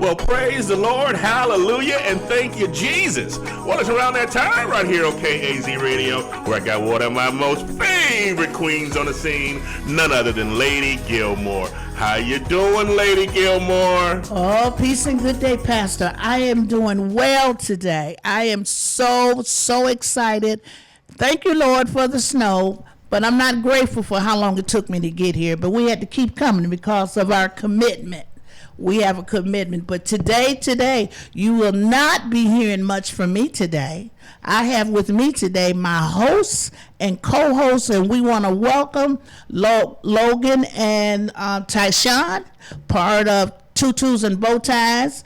Well, praise the Lord, hallelujah, and thank you, Jesus. Well, it's around that time right here on KAZ Radio, where I got one of my most favorite queens on the scene, none other than Lady Gilmore. How you doing, Lady Gilmore? Oh, peace and good day, Pastor. I am doing well today. I am so excited. Thank you, Lord, for the snow. But I'm not grateful for how long it took me to get here. But we had to keep coming because of our commitment. We have a commitment. But today, you will not be hearing much from me today. I have with me today my hosts and co-hosts, and we want to welcome Logan and Tyshawn, part of Tutus and Bow Ties.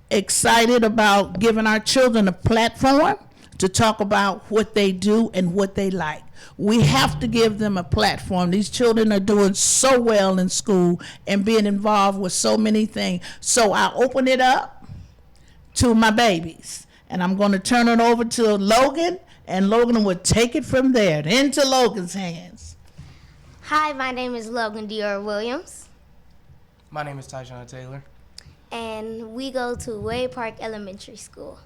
Excited about giving our children a platform to talk about what they do and what they like. We have to give them a platform. These children are doing so well in school and being involved with so many things. So I open it up to my babies. And I'm going to turn it over to Logan, and Logan will take it from there into Logan's hands. Hi, my name is Logan Dior Williams. My name is Tyshawn Taylor. And we go to Wade Park Elementary School.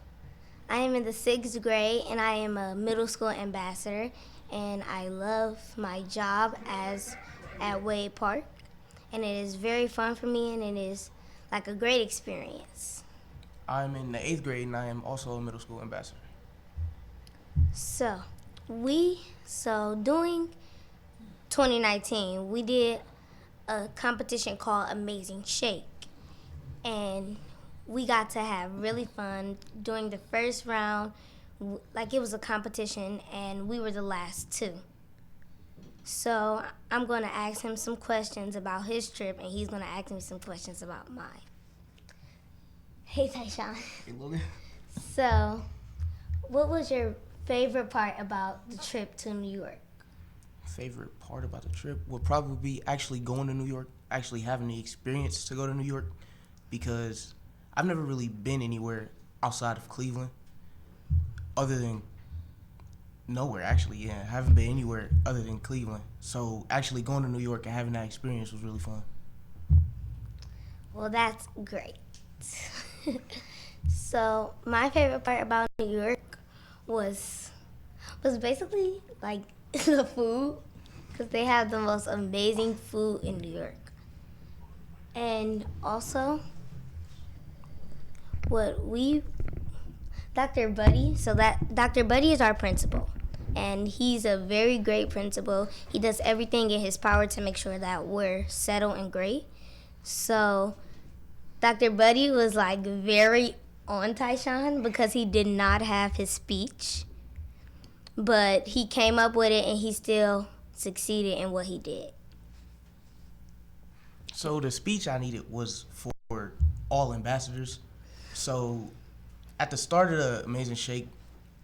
I am in the 6th grade, and I am a middle school ambassador. And I love my job at Wade Park, and it is very fun for me, and it is like a great experience. I'm in the 8th grade, and I am also a middle school ambassador. So during 2019, we did a competition called Amazing Shake, and we got to have really fun. During the first round, like it was a competition, and we were the last two. So I'm going to ask him some questions about his trip, and he's going to ask me some questions about mine. Hey, Tyshawn. Hey, Logan. So, what was your favorite part about the trip to New York? Favorite part about the trip would probably be actually going to New York, actually having the experience to go to New York, because I've never really been anywhere outside of Cleveland. Other than nowhere, actually, yeah. I haven't been anywhere other than Cleveland. So actually going to New York and having that experience was really fun. Well, that's great. So my favorite part about New York was basically like the food, because they have the most amazing food in New York. And also Dr. Buddy, Dr. Buddy is our principal, and he's a very great principal. He does everything in his power to make sure that we're settled and great. So Dr. Buddy was like very on Tyshawn because he did not have his speech, but he came up with it, and he still succeeded in what he did. So the speech I needed was for all ambassadors. So at the start of the Amazing Shake,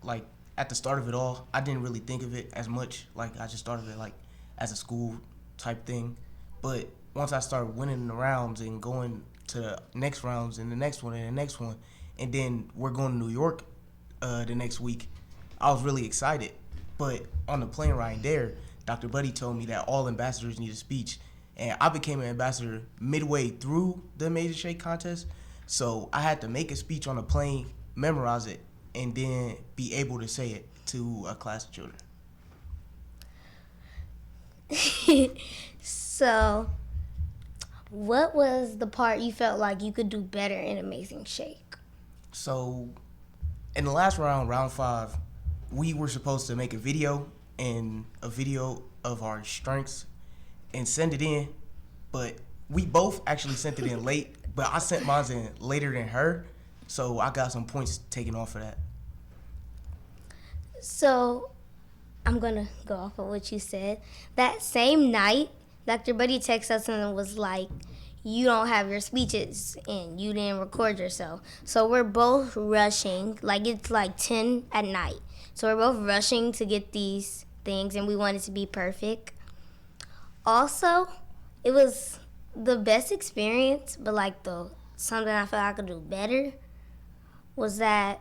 like at the start of it all, I didn't really think of it as much. Like I just started it like as a school type thing. But once I started winning the rounds and going to the next rounds and the next one and the next one, and then we're going to New York the next week, I was really excited. But on the plane ride there, Dr. Buddy told me that all ambassadors need a speech. And I became an ambassador midway through the Amazing Shake contest. So I had to make a speech on the plane, memorize it, and then be able to say it to a class of children. So, what was the part you felt like you could do better in Amazing Shake? So, in the last round, round 5, we were supposed to make a video of our strengths and send it in, but we both actually sent it in late, but I sent mine in later than her, so I got some points taken off of that. So, I'm going to go off of what you said. That same night, Dr. Buddy texted us and was like, you don't have your speeches and you didn't record yourself. So we're both rushing, like it's like 10 at night. So we're both rushing to get these things, and we wanted to be perfect. Also, it was the best experience, but like something I felt I could do better was that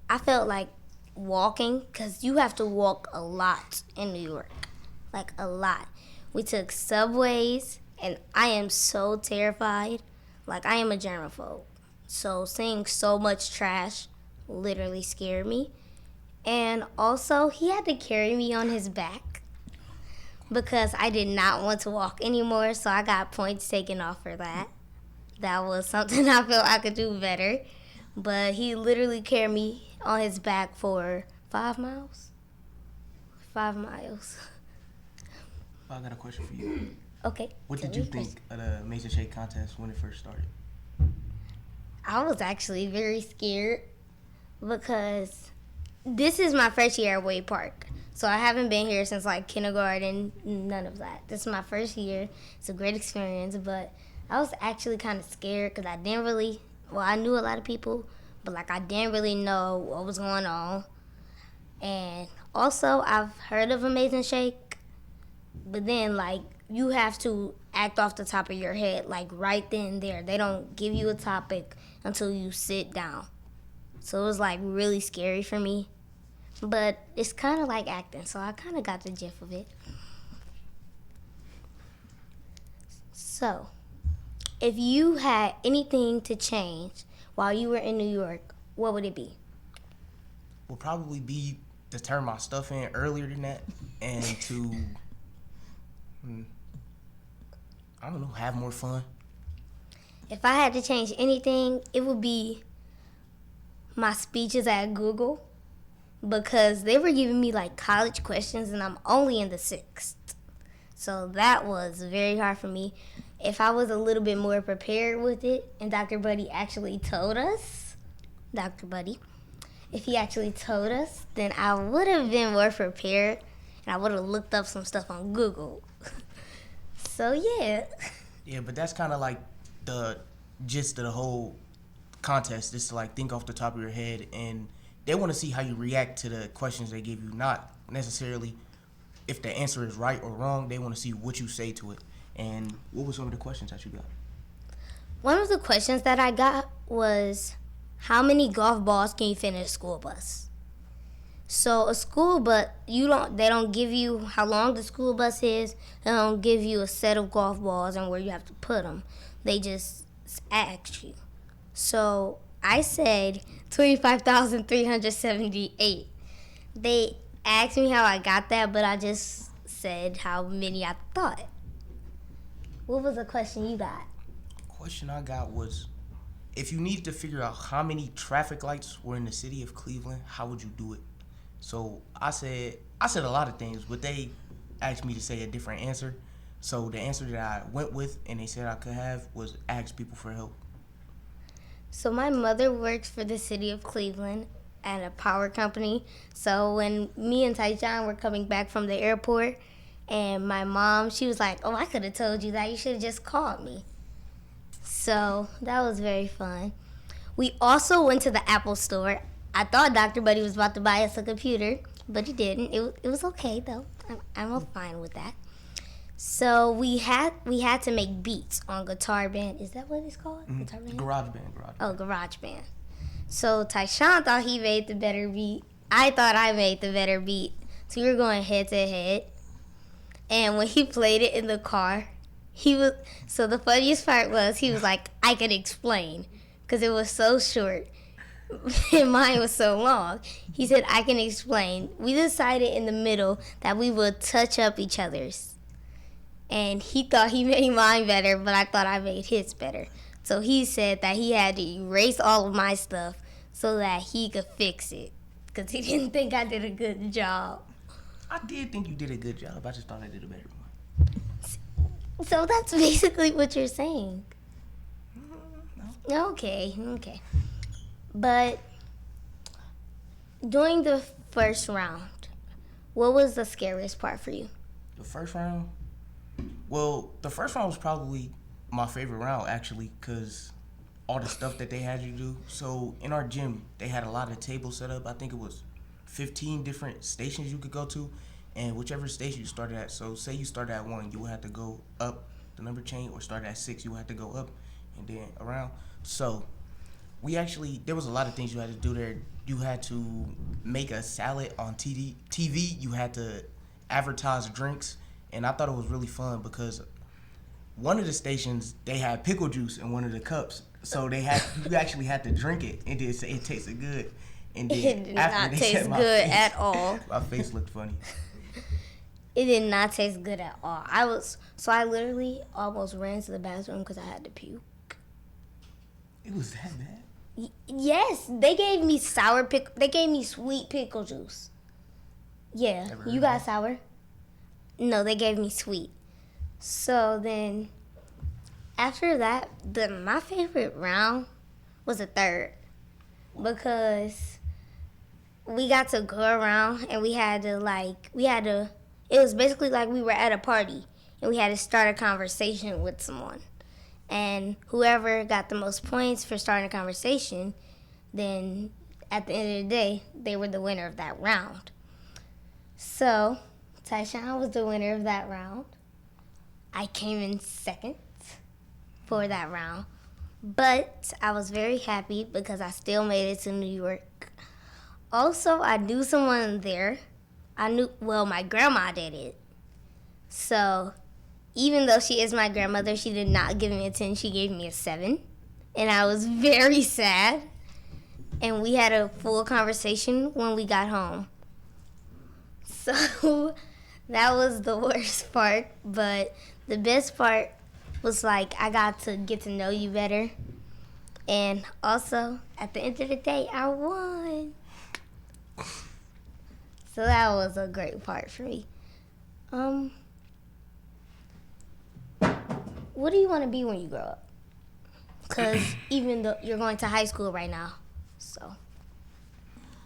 I felt like walking, because you have to walk a lot in New York, like a lot. We took subways, and I am so terrified Like, I am a germaphobe. So seeing so much trash literally scared me. And also, he had to carry me on his back because I did not want to walk anymore, so I got points taken off for that. That was something I felt I could do better. But he literally carried me on his back for 5 miles. 5 miles. I got a question for you. Okay. What did you think of the Amazing Shake contest when it first started? I was actually very scared because this is my first year at Wade Park. So I haven't been here since like kindergarten, none of that. This is my first year. It's a great experience, but I was actually kind of scared because I didn't really, well, I knew a lot of people, but like I didn't really know what was going on. And also, I've heard of Amazing Shake, but then like you have to act off the top of your head, like right then and there. They don't give you a topic until you sit down. So it was like really scary for me. But it's kind of like acting, so I kind of got the gist of it. So, if you had anything to change while you were in New York, what would it be? Will probably be to turn my stuff in earlier than that and to, I don't know, have more fun. If I had to change anything, it would be my speeches at Google because they were giving me like college questions and I'm only in the 6th. So that was very hard for me. If I was a little bit more prepared with it and Dr. Buddy actually told us, if he actually told us, then I would have been more prepared and I would have looked up some stuff on Google. So yeah. Yeah, but that's kind of like the gist of the whole contest, is to like think off the top of your head, and they want to see how you react to the questions they give you, not necessarily if the answer is right or wrong. They want to see what you say to it. And what were some of the questions that you got? One of the questions that I got was, how many golf balls can you fit in a school bus? So a school bus, they don't give you how long the school bus is. They don't give you a set of golf balls and where you have to put them. They just ask you. So I said 25,378. They asked me how I got that, but I just said how many I thought. What was the question you got? Question I got was, if you needed to figure out how many traffic lights were in the city of Cleveland, how would you do it? So I said a lot of things, but they asked me to say a different answer. So the answer that I went with and they said I could have was ask people for help. So my mother works for the city of Cleveland at a power company. So when me and Tyshawn were coming back from the airport, and my mom, she was like, oh, I could have told you that. You should have just called me. So that was very fun. We also went to the Apple store. I thought Dr. Buddy was about to buy us a computer, but he didn't. It was okay, though. I'm fine with that. So we had to make beats on GarageBand. Is that what it's called? GarageBand. Oh, GarageBand. So Tyshawn thought he made the better beat. I thought I made the better beat. So we were going head to head. And when he played it in the car, so the funniest part was he was like, I can explain, because it was so short and mine was so long. He said, I can explain. We decided in the middle that we would touch up each other's. And he thought he made mine better, but I thought I made his better. So he said that he had to erase all of my stuff so that he could fix it, because he didn't think I did a good job. I did think you did a good job. I just thought I did a better one. So that's basically what you're saying. No. Okay. But during the first round, what was the scariest part for you? The first round? Well, the first round was probably my favorite round, actually, because all the stuff that they had you do. So in our gym, they had a lot of tables set up. I think it was 15 different stations you could go to, and whichever station you started at. So say you started at 1, you would have to go up the number chain, or start at 6, you would have to go up and then around. So there was a lot of things you had to do there. You had to make a salad on TV. You had to advertise drinks, and I thought it was really fun because one of the stations, they had pickle juice in one of the cups. So you actually had to drink it. It did say it tasted good. And then It did after not they taste said my good face, at all. My face looked funny. It did not taste good at all. I literally almost ran to the bathroom because I had to puke. It was that bad? Yes, they gave me they gave me sweet pickle juice. Yeah, Never heard you of got that. sour? No, they gave me sweet. So then, after that, my favorite round was the third because we got to go around and it was basically like we were at a party and we had to start a conversation with someone. And whoever got the most points for starting a conversation, then at the end of the day, they were the winner of that round. So, Tyshawn was the winner of that round. I came in second for that round. But I was very happy because I still made it to New York. Also, I knew someone there. My grandma did it. So, even though she is my grandmother, she did not give me a 10. She gave me a 7. And I was very sad. And we had a full conversation when we got home. So that was the worst part. But the best part was I got to get to know you better. And also, at the end of the day, I won. So that was a great part for me. What do you want to be when you grow up? Because even though you're going to high school right now,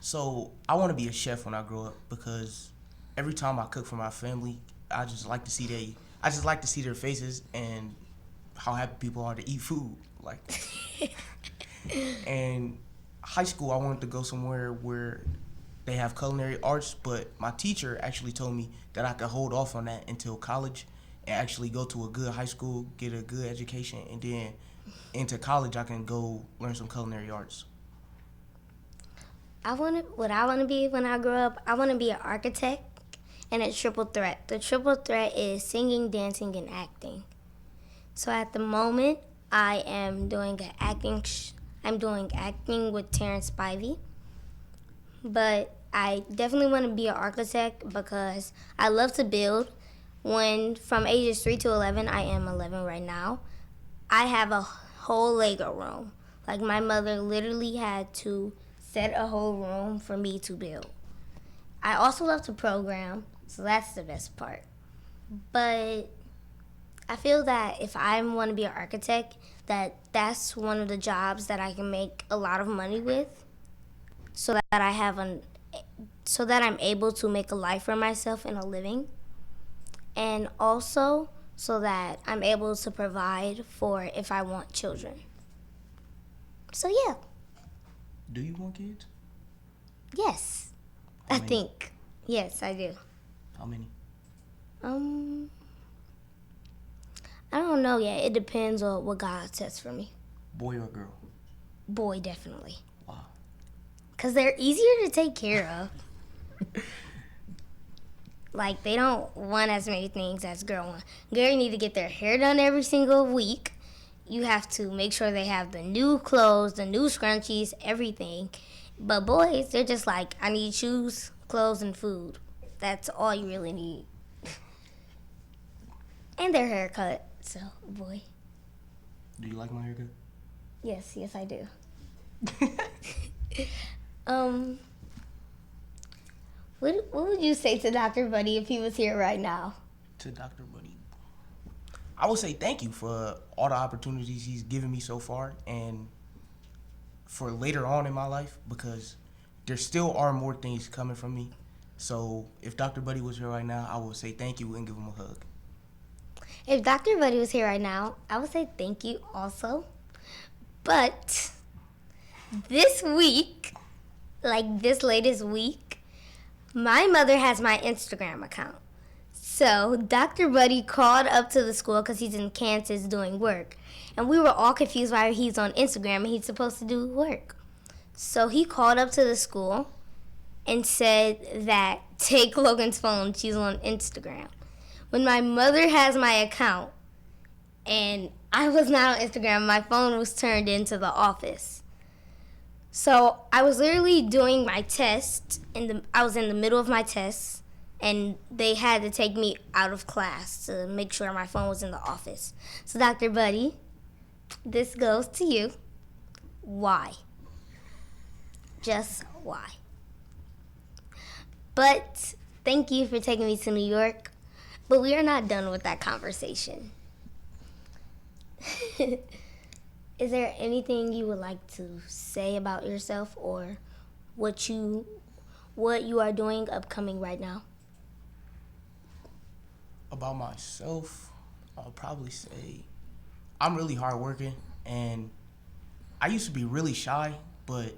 So I want to be a chef when I grow up because every time I cook for my family, I just like to see their faces and how happy people are to eat food. And high school, I wanted to go somewhere where they have culinary arts, but my teacher actually told me that I could hold off on that until college and actually go to a good high school, get a good education, and then into college I can go learn some culinary arts. what I want to be when I grow up, I want to be an architect and a triple threat. The triple threat is singing, dancing, and acting. So at the moment, I am doing I'm doing acting with Terrence Spivey. But I definitely want to be an architect because I love to build. From ages 3 to 11, I am 11 right now, I have a whole Lego room. My mother literally had to set a whole room for me to build. I also love to program, so that's the best part. But I feel that if I want to be an architect, that's one of the jobs that I can make a lot of money with, so that I'm able to make a life for myself and a living, and also so that I'm able to provide for if I want children. So yeah. Do you want kids? Yes. How I many? think. Yes, I do. How many? I don't know yet. It depends on what God sets for me. Boy or girl? Boy, definitely. Wow. Because they're easier to take care of. They don't want as many things as girl want. Girl need to get their hair done every single week. You have to make sure they have the new clothes, the new scrunchies, everything. But boys, they're just I need shoes, clothes, and food. That's all you really need. And their haircut. So, boy. Do you like my haircut? Yes, I do. What would you say to Dr. Buddy if he was here right now? To Dr. Buddy, I would say thank you for all the opportunities he's given me so far and for later on in my life, because there still are more things coming from me. So if Dr. Buddy was here right now, I would say thank you and give him a hug. If Dr. Buddy was here right now, I would say thank you also. But this week, this latest week, my mother has my Instagram account. So Dr. Buddy called up to the school because he's in Kansas doing work. And we were all confused why he's on Instagram and he's supposed to do work. So he called up to the school and said that take Logan's phone, she's on Instagram. When my mother has my account, and I was not on Instagram. My phone was turned into the office. So I was literally doing my test, I was in the middle of my test, and they had to take me out of class to make sure my phone was in the office. So Dr. Buddy, this goes to you. Why? Just why? But thank you for taking me to New York. But we are not done with that conversation. Is there anything you would like to say about yourself or what you are doing upcoming right now? About myself, I'll probably say I'm really hardworking, and I used to be really shy, but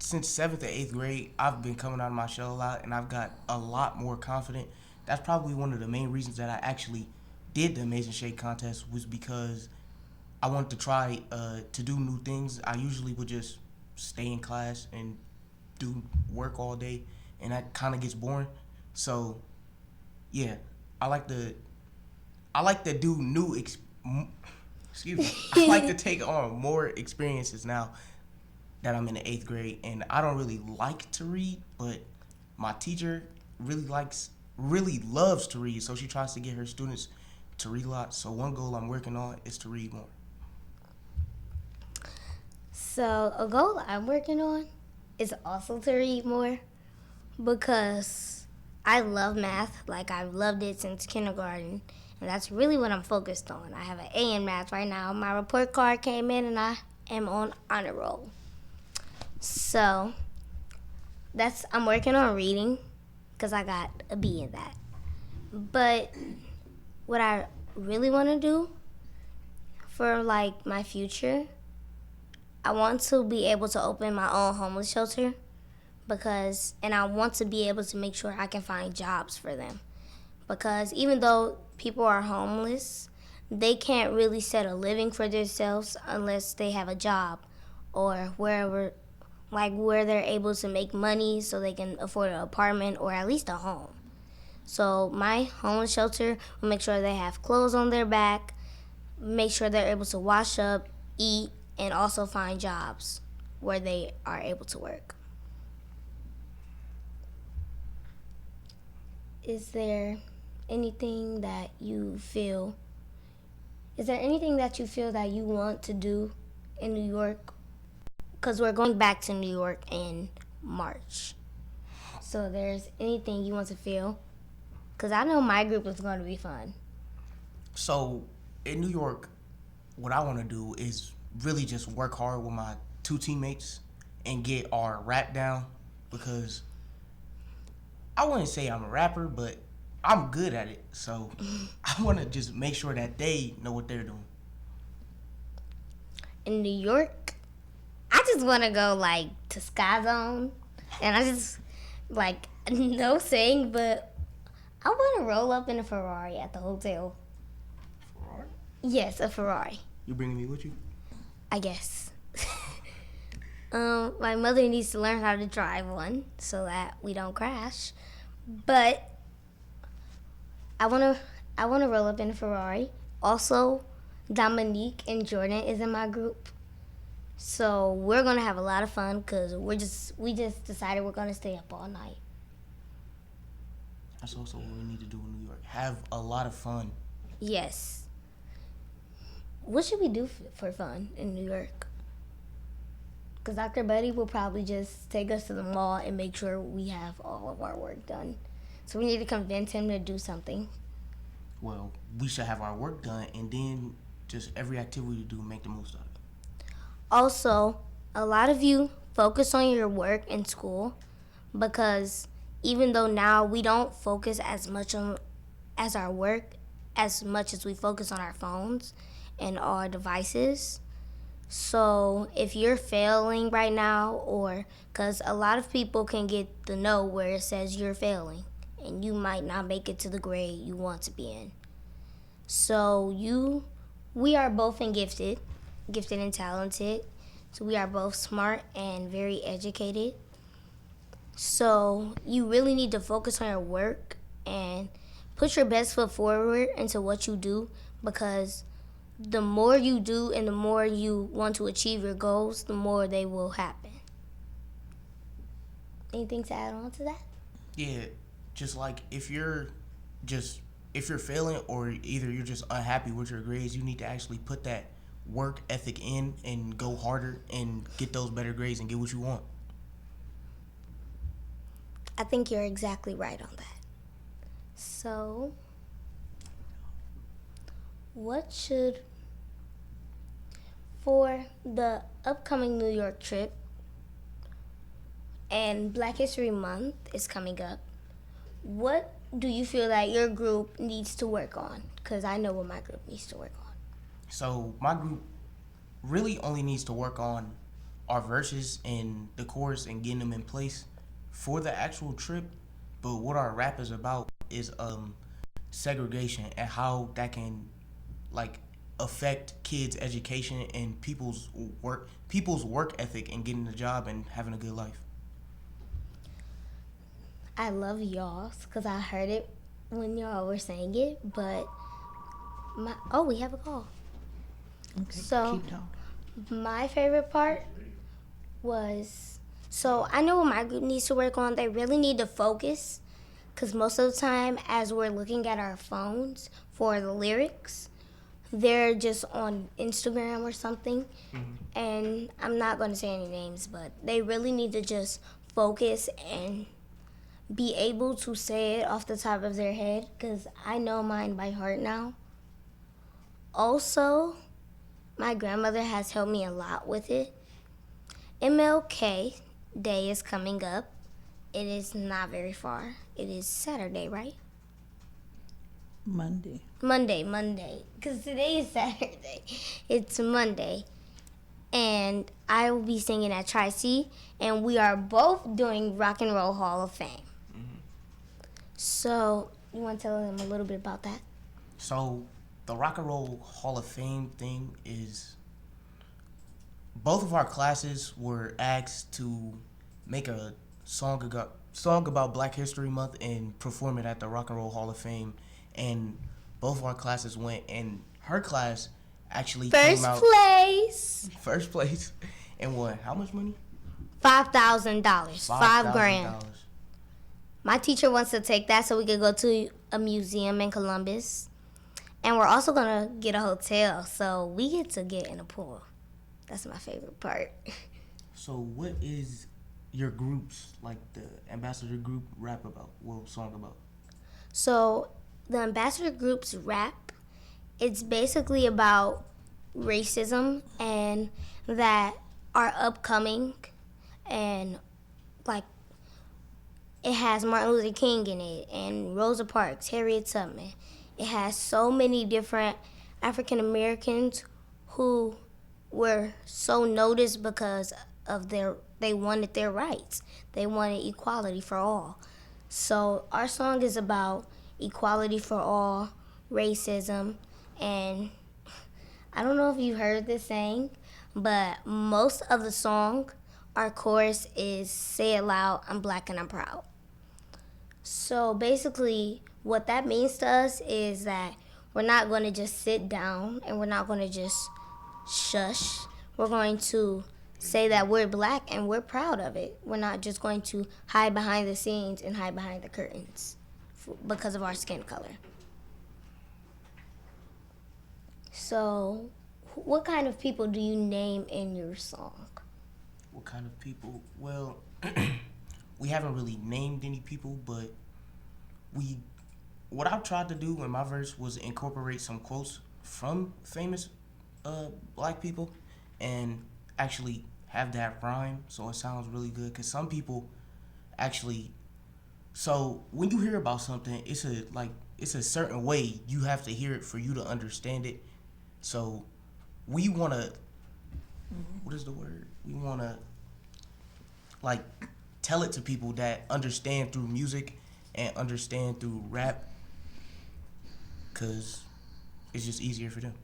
since 7th and 8th grade, I've been coming out of my shell a lot, and I've got a lot more confident. That's probably one of the main reasons that I actually did the Amazing Shake contest, was because I wanted to try to do new things. I usually would just stay in class and do work all day, and that kind of gets boring. So, yeah, I like to do excuse me. I like to take on more experiences now that I'm in the 8th grade, and I don't really like to read, but my teacher really loves to read, so she tries to get her students to read a lot. So one goal I'm working on is to read more. So a goal I'm working on is also to read more, because I love math. Like, I've loved it since kindergarten, and that's really what I'm focused on. I have an A in math right now. My report card came in, and I am on honor roll. So I'm working on reading, because I got a B in that. But what I really want to do for, like, my future, I want to be able to open my own homeless shelter, and I want to be able to make sure I can find jobs for them. Because even though people are homeless, they can't really set a living for themselves unless they have a job or where they're able to make money so they can afford an apartment or at least a home. So my homeless shelter will make sure they have clothes on their back, make sure they're able to wash up, eat, and also find jobs where they are able to work. Is there anything that you feel that you want to do in New York? Because we're going back to New York in March. So there's anything you want to feel? Because I know my group is going to be fun. So in New York, what I want to do is really just work hard with my 2 teammates and get our rap down, because I wouldn't say I'm a rapper, but I'm good at it. So I want to just make sure that they know what they're doing. In New York, I just want to go, like, to Sky Zone. And I just, like, no saying, but I want to roll up in a Ferrari at the hotel. Ferrari? Yes, a Ferrari. You bringing me with you? I guess. My mother needs to learn how to drive one so that we don't crash. But I wanna roll up in a Ferrari. Also, Dominique and Jordan is in my group, so we're gonna have a lot of fun because we just decided we're gonna stay up all night. That's also what we need to do in New York. Have a lot of fun. Yes. What should we do for fun in New York? Because Dr. Buddy will probably just take us to the mall and make sure we have all of our work done. So we need to convince him to do something. Well, we should have our work done, and then just every activity we do, make the most of it. Also, a lot of you focus on your work in school, because even though now we don't focus as much on as our work as much as we focus on our phones and our devices. So if you're failing right now, or because a lot of people can get the no where it says you're failing and you might not make it to the grade you want to be in. So we are both gifted and talented. So we are both smart and very educated. So you really need to focus on your work and put your best foot forward into what you do, because the more you do and the more you want to achieve your goals, the more they will happen. Anything to add on to that? Yeah, just like if you're failing or either you're just unhappy with your grades, you need to actually put that work ethic in and go harder and get those better grades and get what you want. I think you're exactly right on that. So, for the upcoming New York trip, and Black History Month is coming up, what do you feel that your group needs to work on? Because I know what my group needs to work on. So my group really only needs to work on our verses and the chorus and getting them in place for the actual trip. But what our rap is about is segregation and how that can like affect kids' education and people's work ethic and getting a job and having a good life. I love y'all's because I heard it when y'all were saying it, but we have a call. Okay, So, keep talking. My favorite part was, so I know what my group needs to work on. They really need to focus because most of the time as we're looking at our phones for the lyrics, they're just on Instagram or something. And I'm not going to say any names, but they really need to just focus and be able to say it off the top of their head because I know mine by heart now. Also, my grandmother has helped me a lot with it. MLK Day is coming up. It is not very far. It is Saturday, right? Monday. Monday. Because today is Saturday. It's Monday. And I will be singing at Tri-C. And we are both doing Rock and Roll Hall of Fame. So, you want to tell them a little bit about that? So the Rock and Roll Hall of Fame thing is both of our classes were asked to make a song about Black History Month and perform it at the Rock and Roll Hall of Fame. And both of our classes went, and her class actually came out first place and won how much money? $5,000. $5,000. $5,000. My teacher wants to take that so we could go to a museum in Columbus. And we're also going to get a hotel, so we get to get in a pool. That's my favorite part. So what is your group's, like the ambassador group, rap about? What song about? So the ambassador group's rap, it's basically about racism and that are upcoming and like it has Martin Luther King in it and Rosa Parks, Harriet Tubman. It has so many different African Americans who were so noticed because of they wanted their rights. They wanted equality for all. So our song is about equality for all, racism, and I don't know if you heard this saying, but most of the song, our chorus is "Say it loud, I'm black and I'm proud." So basically, what that means to us is that we're not going to just sit down and we're not going to just shush. We're going to say that we're black and we're proud of it. We're not just going to hide behind the scenes and hide behind the curtains because of our skin color. So, what kind of people do you name in your song? What kind of people? Well, we haven't really named any people, but what I've tried to do in my verse was incorporate some quotes from famous black people and actually have that rhyme so it sounds really good, because some people actually, so when you hear about something, it's a certain way you have to hear it for you to understand it. So we want to, what is the word? We want to like tell it to people that understand through music and understand through rap, because it's just easier for them.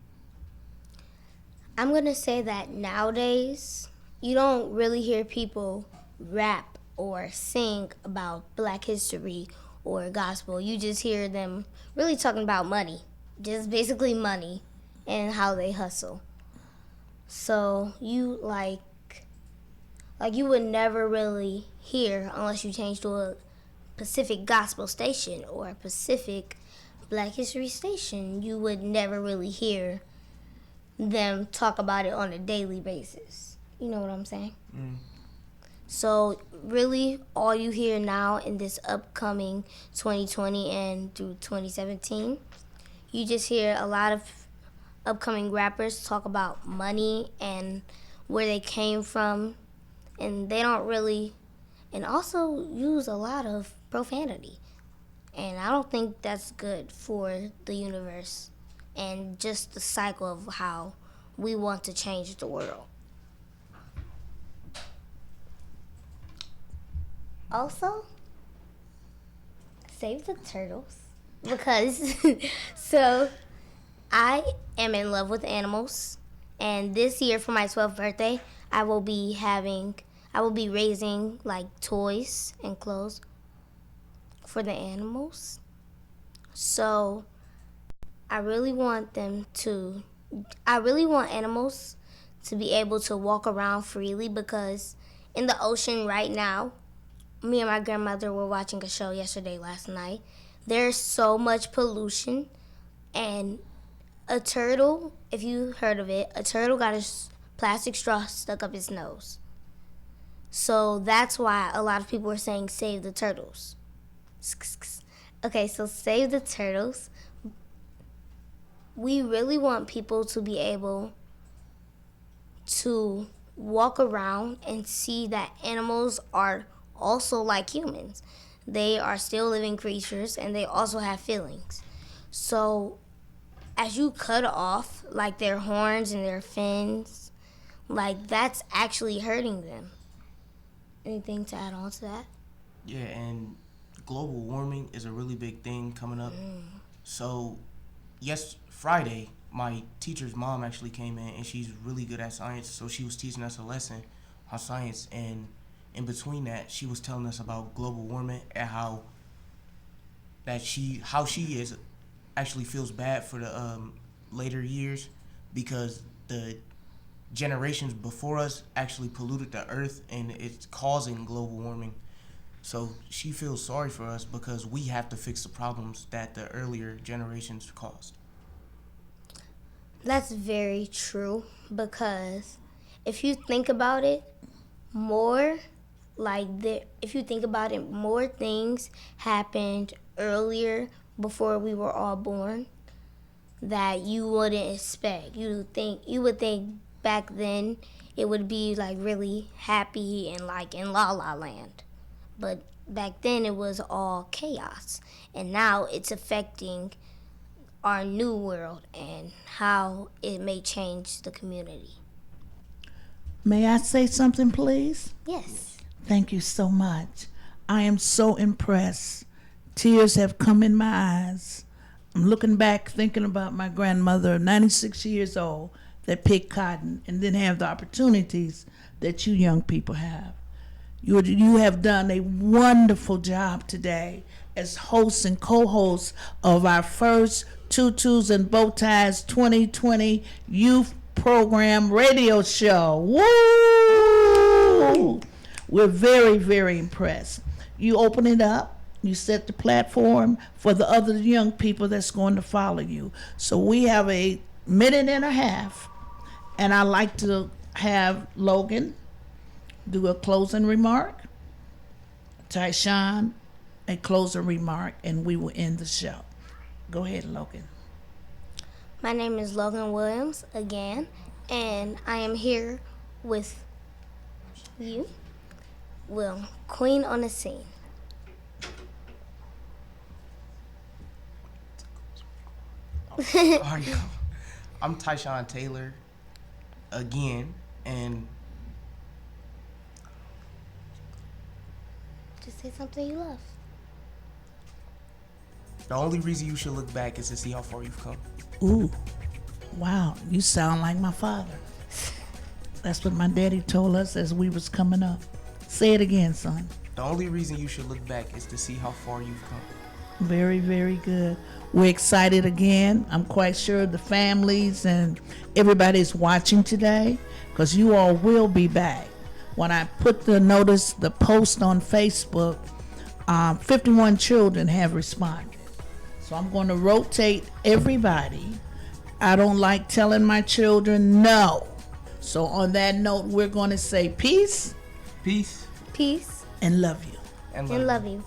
I'm going to say that nowadays, you don't really hear people rap or sing about Black history or gospel. You just hear them really talking about money. just basically money and how they hustle. So you you would never really hear unless you change to a Pacific gospel station or a Pacific Black History station. You would never really hear them talk about it on a daily basis. You know what I'm saying? Mm. So really all you hear now in this upcoming 2020 and through 2017, you just hear a lot of upcoming rappers talk about money and where they came from, and they don't really, and also use a lot of profanity. And I don't think that's good for the universe and just the cycle of how we want to change the world. Also, save the turtles because so I am in love with animals, and this year for my 12th birthday, I will be raising like toys and clothes for the animals. So I really want animals to be able to walk around freely, because in the ocean right now, me and my grandmother were watching a show last night. There's so much pollution, and a turtle, if you heard of it, a turtle got a plastic straw stuck up its nose. So that's why a lot of people are saying save the turtles. Okay, so save the turtles. We really want people to be able to walk around and see that animals are also like humans. They are still living creatures, and they also have feelings. So as you cut off like their horns and their fins, like that's actually hurting them. Anything to add on to that? Yeah, and global warming is a really big thing coming up. So, Friday, my teacher's mom actually came in, and she's really good at science. So she was teaching us a lesson on science, and in between that, she was telling us about global warming and how she is actually feels bad for the later years, because the generations before us actually polluted the earth, and it's causing global warming. So she feels sorry for us because we have to fix the problems that the earlier generations caused. That's very true, because if you think about it, more more things happened earlier before we were all born that you wouldn't expect. You would think back then it would be like really happy and like in La La Land. But back then it was all chaos. And now it's affecting our new world and how it may change the community. May I say something, please? Yes. Thank you so much. I am so impressed. Tears have come in my eyes. I'm looking back, thinking about my grandmother, 96 years old, that picked cotton and didn't have the opportunities that you young people have. You have done a wonderful job today as hosts and co-hosts of our first Tutus and Bow Ties 2020 Youth Program radio show. Woo! We're very, very impressed. You open it up. You set the platform for the other young people that's going to follow you. So we have a minute and a half, and I'd like to have Logan do a closing remark, Tyshawn a closing remark, and we will end the show. Go ahead, Logan. My name is Logan Williams again, and I am here with you, Queen on the Scene. I'm Tyshawn Taylor again, and Just say something you love. the only reason you should look back is to see how far you've come. Ooh, wow, you sound like my father. That's what my daddy told us as we was coming up. Say it again, son. The only reason you should look back is to see how far you've come. Very, very good. We're excited again. I'm quite sure the families and everybody's watching today because you all will be back. When I put the post on Facebook, 51 children have responded. So I'm going to rotate everybody. I don't like telling my children no. So on that note, we're going to say peace Peace Peace and love you. and and love. love you.